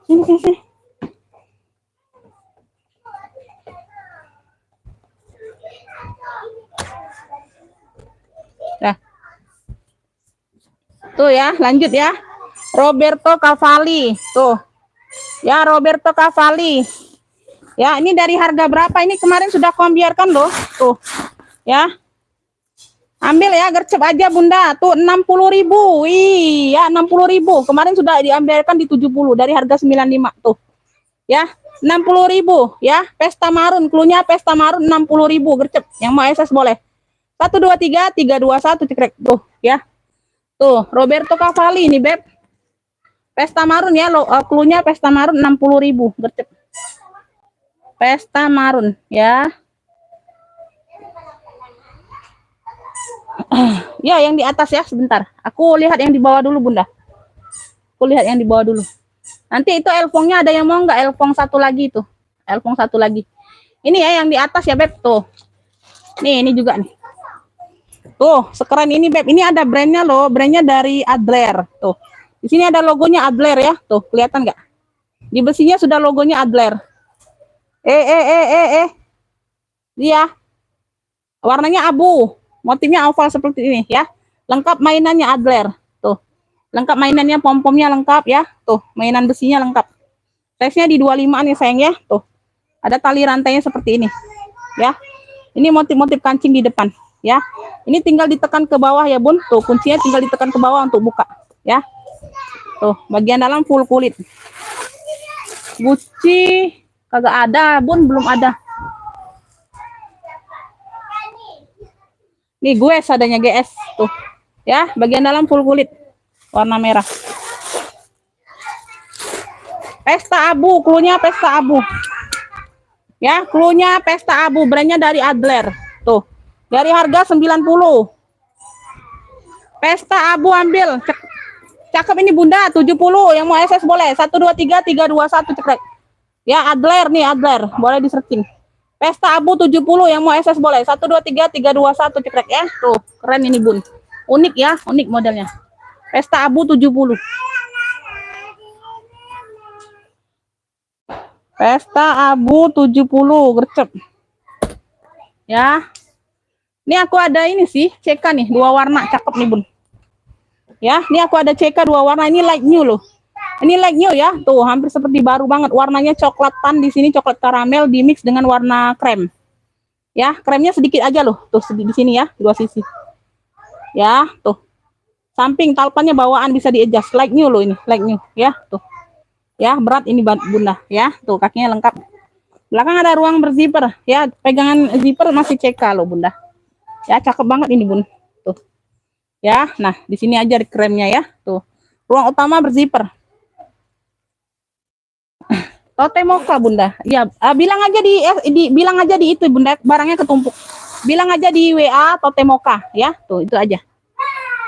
Speaker 1: Sini. Nah. Tuh ya, lanjut ya. Roberto Cavalli, tuh. Ya, Roberto Cavalli. Ya, ini dari harga berapa? Ini kemarin sudah biarkan loh. Tuh. Ya. Ambil ya, gercep aja Bunda. Tuh 60.000. Iya, 60.000. Kemarin sudah diambilkan di 70 dari harga 95 tuh. Ya, 60.000 ya. Pesta marun, klunya pesta marun 60.000 gercep. Yang mau SS boleh. 123 321 cekrek tuh ya. Tuh, Roberto Cavalli ini, Beb. Pesta marun ya, klunya pesta marun 60.000 gercep. Pesta marun ya. Ya, yang di atas ya, sebentar. Aku lihat yang di bawah dulu, Bunda. Aku lihat yang di bawah dulu. Nanti itu elfongnya ada yang mau nggak? Elfong satu lagi tuh. Elfong satu lagi. Ini ya yang di atas ya, Beb. Tuh. Nih, ini juga nih. Tuh, sekeren ini, Beb. Ini ada brandnya loh. Brandnya dari Adler. Tuh. Di sini ada logonya Adler ya. Tuh, kelihatan nggak? Di besinya sudah logonya Adler. Dia. Warnanya abu. Motifnya oval seperti ini ya. Lengkap mainannya Adler. Tuh. Lengkap mainannya, pom-pomnya lengkap ya. Tuh, mainan besinya lengkap. Size-nya di 25 nih sayang ya. Tuh. Ada tali rantainya seperti ini. Ya. Ini motif-motif kancing di depan ya. Ini tinggal ditekan ke bawah ya, Bun. Tuh, kuncinya tinggal ditekan ke bawah untuk buka ya. Tuh, bagian dalam full kulit. Gucci kagak ada, Bun, belum ada. Nih gue adanya GS tuh. Ya, bagian dalam full kulit. Warna merah. Pesta abu, klunya pesta abu. Ya, klunya pesta abu, brandnya dari Adler. Tuh. Dari harga 90. Pesta abu ambil. Cakep ini Bunda, 70. Yang mau SS boleh. 123 321 cekrek. Ya, Adler nih, Adler. Boleh di searching. Pesta abu 70, yang mau SS boleh. 123 321 cekrek ya. Tuh, keren ini Bun. Unik ya, unik modelnya. Pesta abu 70. Pesta abu 70 gercep. Ya. Ini aku ada ini sih, CK nih, 2 warna, cakep nih Bun. Ya, ini aku ada CK 2 warna, ini like new loh. Ini like new ya, tuh hampir seperti baru banget. Warnanya coklat tan, di sini coklat karamel di mix dengan warna krem. Ya, kremnya sedikit aja loh, tuh di sini ya, 2 sisi. Ya, tuh. Samping talpannya bawaan bisa di-adjust, like new loh ini, like new ya, tuh. Ya, berat ini Bunda ya, tuh kakinya lengkap. Belakang ada ruang berzipper ya, pegangan zipper masih CK loh Bunda. Ya, cakep banget ini Bun. Tuh. Ya, nah di sini aja di kremnya ya, tuh. Ruang utama berzipper. Tote mocha Bunda. Ya, bilang aja di itu Bunda, barangnya ketumpuk. Bilang aja di WA Tote mocha ya. Tuh, itu aja.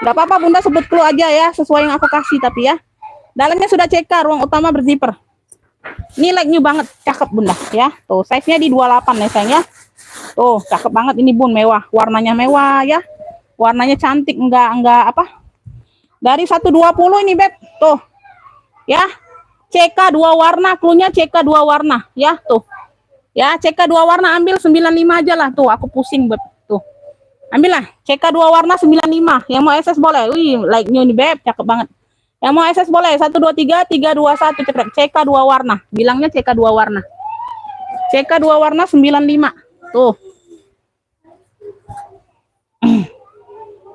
Speaker 1: Enggak apa-apa Bunda, sebut clue aja ya, sesuai yang aku kasih tapi ya. Dalamnya sudah CK, ruang utama berzipper. Ini like new banget, cakep Bunda ya. Tuh, size-nya di 28 nih sayang ya. Tuh, cakep banget ini Bun, mewah. Warnanya mewah ya. Warnanya cantik, enggak apa? Dari 120 ini, Beb. Tuh. Ya. CK 2 warna, klunya CK 2 warna ya, tuh. Ya, CK 2 warna ambil 95 aja lah tuh, aku pusing Beb. Tuh. Ambillah. CK 2 warna 95. Yang mau SS boleh. Wih, like new nih, Beb. Cakep banget. Yang mau SS boleh. 1, 2, 3, 3, 2, 1. Cekrek. CK 2 warna. Bilangnya CK 2 warna. CK 2 warna 95. Tuh.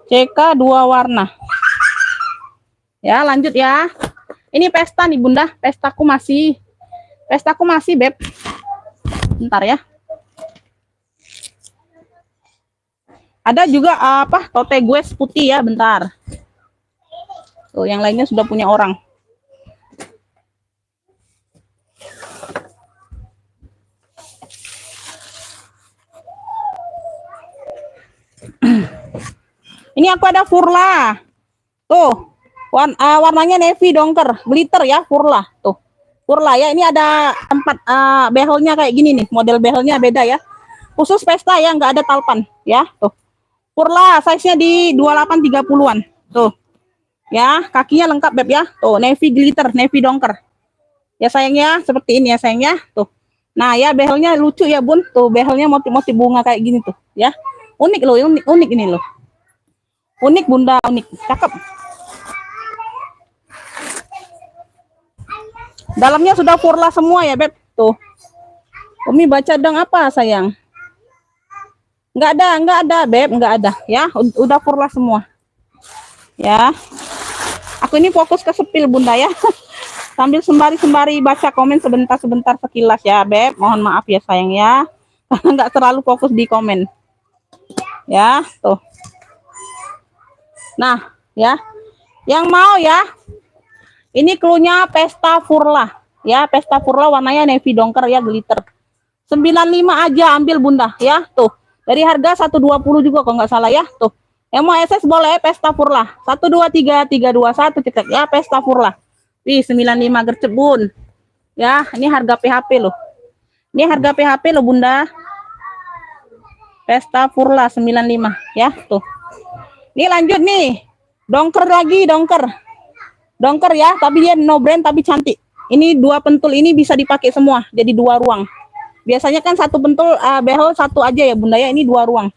Speaker 1: CK 2 warna. Ya, lanjut ya. Ini pesta nih, Bunda. Pestaku masih, Beb. Bentar ya. Ada juga apa? Tote gue putih ya, bentar. Tuh, yang lainnya sudah punya orang. Ini aku ada Furla. Tuh. Warnanya navy dongker, glitter ya, Furla. Tuh. Furla ya, ini ada tempat behelnya kayak gini nih. Model behelnya beda ya. Khusus pesta ya, nggak ada talpan ya. Tuh. Furla size-nya di 28 30-an. Tuh. Ya, kakinya lengkap, Beb ya. Tuh, navy glitter, navy dongker. Ya sayangnya, seperti ini ya sayangnya. Tuh. Nah, ya behelnya lucu ya, Bun. Tuh, behelnya motif-motif bunga kayak gini tuh, ya. Unik loh, unik ini loh. Unik, Bunda, unik. Cakep. Dalamnya sudah Furla semua ya, Beb. Tuh. Umi baca dong apa, sayang? Enggak ada, Beb, enggak ada. Ya, udah Furla semua. Ya. Aku ini fokus ke sepil, Bunda ya. Sambil sembari baca komen sebentar sekilas ya, Beb. Mohon maaf ya, sayang ya. Karena enggak terlalu fokus di komen. Ya, tuh. Nah, ya. Yang mau ya. Ini cluenya Pesta Furla. Ya, Pesta Furla warnanya navy dongker ya, glitter. 95 aja ambil, Bunda ya. Tuh. Dari harga 120 juga kok nggak salah ya. Tuh. Yang mau SS boleh Pesta Furla. 1 2 3 3 2 1 cekrek ya, Pesta Furla. Wih, 95 gercep, Bun. Ya, ini harga PHP loh. Ini harga PHP loh, Bunda. Pesta Furla 95 ya, tuh. Ini lanjut nih. Dongker lagi, dongker. Dongker ya, tapi dia no brand tapi cantik. Ini dua pentul ini bisa dipakai semua, jadi 2 ruang. Biasanya kan satu pentul behel satu aja ya, Bunda ya. Ini 2 ruang.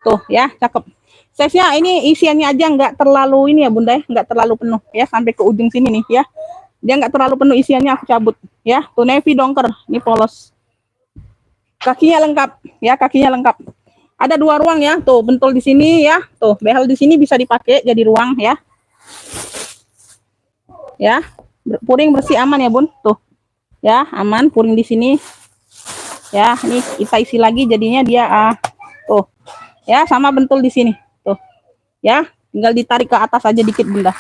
Speaker 1: Tuh ya, cakep. Size-nya ini isiannya aja nggak terlalu ini ya, Bunda ya, nggak terlalu penuh ya, sampai ke ujung sini nih ya. Dia nggak terlalu penuh isiannya, aku cabut ya. Tuh navy dongker, ini polos. Kakinya lengkap ya, kakinya lengkap. Ada 2 ruang ya, tuh pentul di sini ya. Tuh behel di sini bisa dipakai jadi ruang ya. Ya, puring bersih aman ya, Bun. Tuh. Ya, aman puring di sini. Ya, ini kita isi lagi jadinya dia tuh. Ya, sama bentul di sini. Tuh. Ya, tinggal ditarik ke atas aja dikit, Bunda.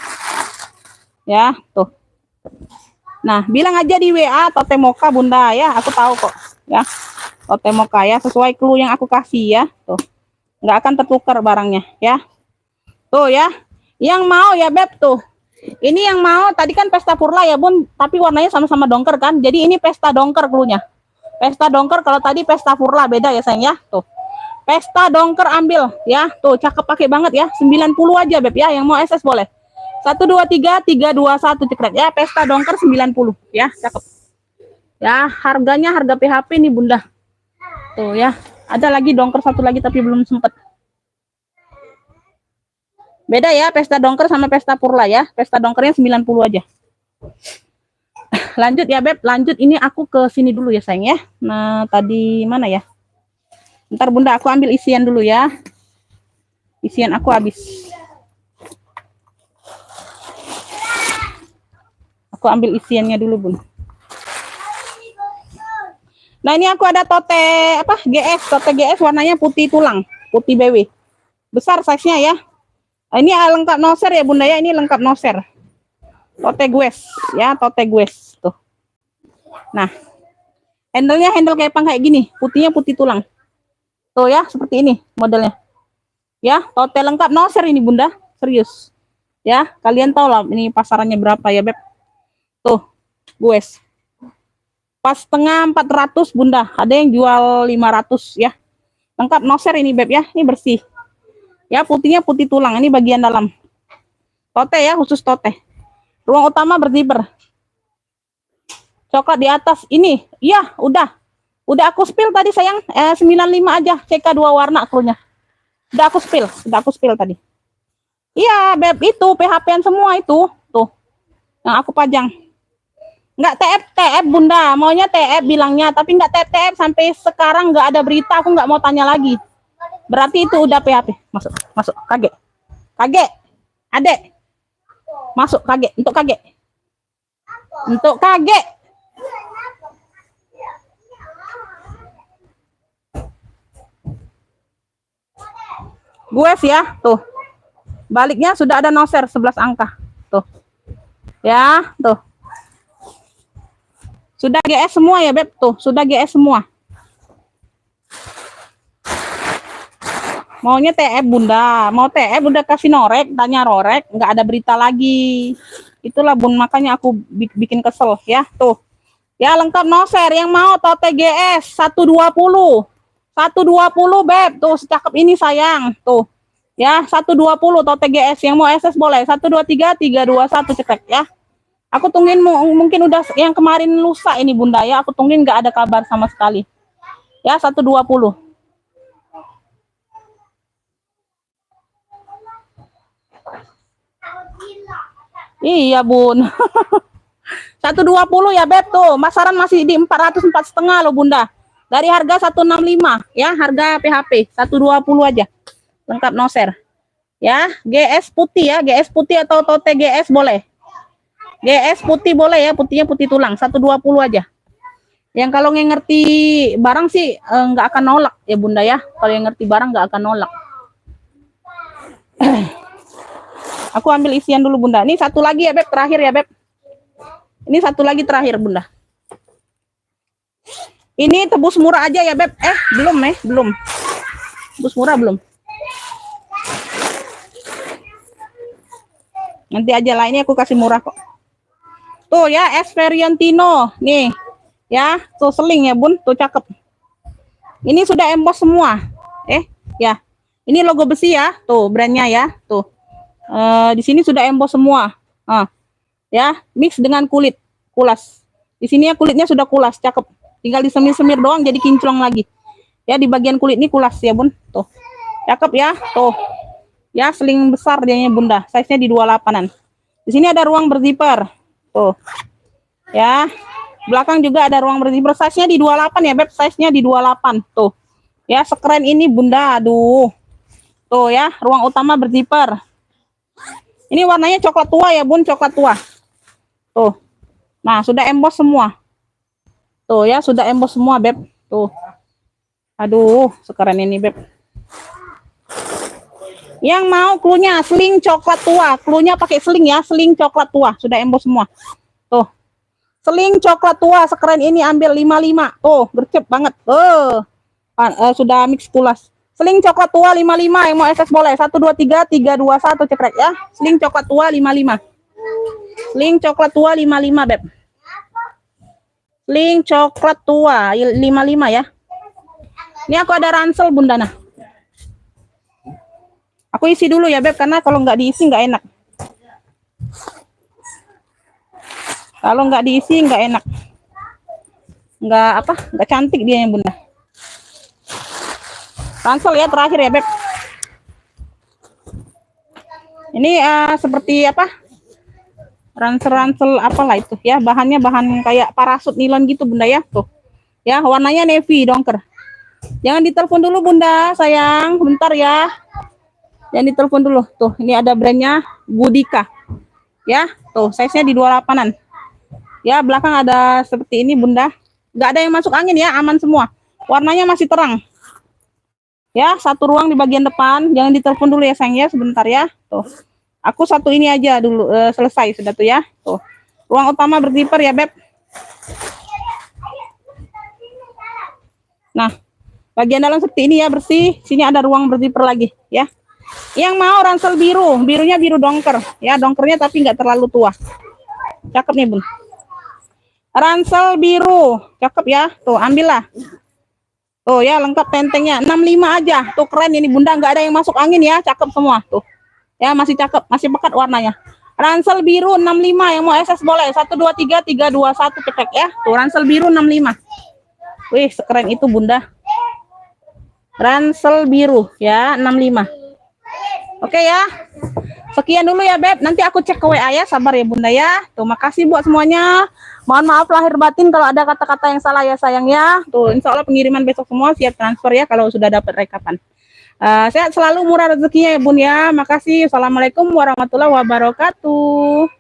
Speaker 1: Ya, tuh. Nah, bilang aja di WA Totemoka, Bunda ya. Aku tahu kok, ya. Totemoka ya, sesuai clue yang aku kasih ya. Tuh. Nggak akan tertukar barangnya, ya. Tuh ya. Yang mau ya, Beb, tuh. Ini yang mau, tadi kan Pesta Furla ya, Bun, tapi warnanya sama-sama dongker kan. Jadi ini Pesta dongker cluenya. Pesta dongker, kalau tadi Pesta Furla beda ya, sayang ya. Tuh. Pesta dongker ambil ya. Tuh, cakep pakai banget ya. 90 aja, Beb ya. Yang mau SS boleh. 1 2 3 3 2 1 cekrek ya. Pesta dongker 90 ya, cakep. Ya, harganya harga PHP nih, Bunda. Tuh ya. Ada lagi dongker satu lagi tapi belum sempet. Beda ya, Pesta dongker sama Pesta Furla ya. Pesta dongkernya 90 aja. Lanjut ya, Beb. Lanjut, ini aku ke sini dulu ya, sayang ya. Nah, tadi mana ya? Ntar, Bunda, aku ambil isian dulu ya. Isian aku habis. Aku ambil isiannya dulu, Bun. Nah, ini aku ada tote apa? GS, tote GS warnanya putih tulang, putih BW. Besar size-nya ya. Ini lengkap noser ya, Bunda ya. Ini lengkap noser. Tote gues ya, tote gues tuh. Nah, handle-nya handle kayak gini, putihnya putih tulang. Tuh ya, seperti ini modelnya. Ya, tote lengkap noser ini, Bunda. Serius. Ya, kalian tahu lah ini pasarannya berapa ya, Beb. Tuh, gues. Pas setengah 400, Bunda. Ada yang jual 500 ya. Lengkap noser ini, Beb ya. Ini bersih. Ya, putihnya putih tulang. Ini bagian dalam. Tote ya, khusus tote. Ruang utama berzipper. Coklat di atas. Ini. Iya, udah. Udah aku spill tadi, sayang. 95 aja. CK 2 warna cluenya. Udah aku spill tadi. Iya, Beb, itu PHP-an semua itu. Tuh, yang aku pajang. Nggak TF Bunda, maunya TF bilangnya, tapi nggak TF sampai sekarang nggak ada berita, aku nggak mau tanya lagi. Berarti itu udah PHP. Masuk, kaget. Kaget. Adek. Masuk kaget, untuk kaget. Untuk kaget. Gue sih ya, tuh. Baliknya sudah ada noser 11 angka. Tuh. Ya, tuh. Sudah GS semua ya, Beb. Tuh, sudah GS semua. Maunya TF Bunda, mau TF Bunda kasih norek, tanya rorek, nggak ada berita lagi. Itulah Bun, makanya aku bikin kesel ya. Tuh. Ya lengkap noser, yang mau atau TGS 120. 120 Beb, tuh secakep ini sayang. Tuh. Ya, 120 atau TGS, yang mau SS boleh. 123 321 cetek ya. Aku tungguin mungkin udah yang kemarin lusa ini Bunda ya, aku tungguin nggak ada kabar sama sekali. Ya, 120. Iya Bun. 120 ya Beb tuh. Masaran masih di 404,5 loh Bunda. Dari harga 165 ya, harga PHP 120 aja. Lengkap noser. Ya, GS putih ya, GS putih atau tote GS boleh. GS putih boleh ya, putihnya putih tulang 120 aja. Yang kalau yang ngerti barang sih nggak akan nolak ya Bunda ya. Kalau yang ngerti barang nggak akan nolak. Aku ambil isian dulu Bunda. Ini satu lagi ya Beb, terakhir ya Beb. Ini satu lagi terakhir Bunda. Ini tebus murah aja ya Beb. Belum. Tebus murah belum. Nanti aja lah, ini aku kasih murah kok. Tuh ya, Esperiantino. Nih. Ya, tuh seling ya Bun, tuh cakep. Ini sudah emboss semua. Ya. Ini logo besi ya, tuh brandnya ya, tuh. Di sini sudah emboss semua. Ya, mix dengan kulit kulas. Di sini ya kulitnya sudah kulas, cakep. Tinggal disemir-semir doang jadi kinclong lagi. Ya, di bagian kulit ini kulas ya Bun, tuh. Cakep ya, tuh. Ya, seling besar dianya Bunda, size-nya di 28-an. Di sini ada ruang berzipper. Tuh. Ya. Belakang juga ada ruang berzipper, size-nya di 28 ya, Beb. Size-nya di 28. Tuh. Ya, sekeren ini Bunda. Aduh. Tuh ya, ruang utama berzipper. Ini warnanya coklat tua ya Bun, coklat tua. Tuh. Nah, sudah emboss semua. Tuh ya, sudah emboss semua, Beb. Tuh. Aduh, sekeren ini, Beb. Yang mau cluenya sling coklat tua. Cluenya pakai sling ya, sling coklat tua. Sudah emboss semua. Tuh. Sling coklat tua sekeren ini ambil 55. Tuh, gercep banget. Sudah mix kulas. Sling coklat tua 55, yang mau SS boleh. 123 321 cekrek ya. Sling coklat tua 55. Sling coklat tua 55, Beb. Sling coklat tua 55 ya. Ini aku ada ransel Bunda nah. Aku isi dulu ya Beb, karena kalau nggak diisi nggak enak. Kalau nggak diisi nggak enak. Nggak cantik dia yang Bunda. Ransel ya terakhir ya Beb. Ini seperti apa? Ransel apalah itu ya, bahannya bahan kayak parasut nilon gitu Bunda ya. Tuh. Ya, warnanya navy dongker. Jangan ditelepon dulu Bunda, sayang. Bentar ya. Jangan ditelepon dulu. Tuh, ini ada brandnya Budika. Ya, tuh size-nya di 28-an. Ya, belakang ada seperti ini Bunda. Nggak ada yang masuk angin ya, aman semua. Warnanya masih terang. Ya, satu ruang di bagian depan. Jangan ditelepon dulu ya sayang ya, sebentar ya. Tuh. Aku satu ini aja dulu, selesai sudah tuh ya. Tuh. Ruang utama berzipper ya, Beb. Nah, bagian dalam seperti ini ya, bersih. Sini ada ruang berzipper lagi ya. Yang mau ransel biru, birunya biru dongker. Ya, dongkernya tapi nggak terlalu tua. Cakep nih, Bun. Ransel biru, cakep ya. Tuh, ambillah. Tuh ya, lengkap tentengnya 65 aja. Tuh keren ini Bunda, nggak ada yang masuk angin ya, cakep semua tuh. Ya, masih cakep, masih pekat warnanya. Ransel biru 65, yang mau SS boleh. 123 321 cetek ya. Tuh ransel biru 65. Wih, sekeren itu Bunda. Ransel biru ya 65. Oke ya. Sekian dulu ya Beb. Nanti aku cek ke WA ya. Sabar ya Bunda ya. Tuh makasih buat semuanya. Mohon maaf lahir batin kalau ada kata-kata yang salah ya sayang ya. Tuh insya Allah pengiriman besok semua siap transfer ya kalau sudah dapat rekapan. Sehat selalu, murah rezekinya ya Bun ya. Makasih. Assalamualaikum warahmatullahi wabarakatuh.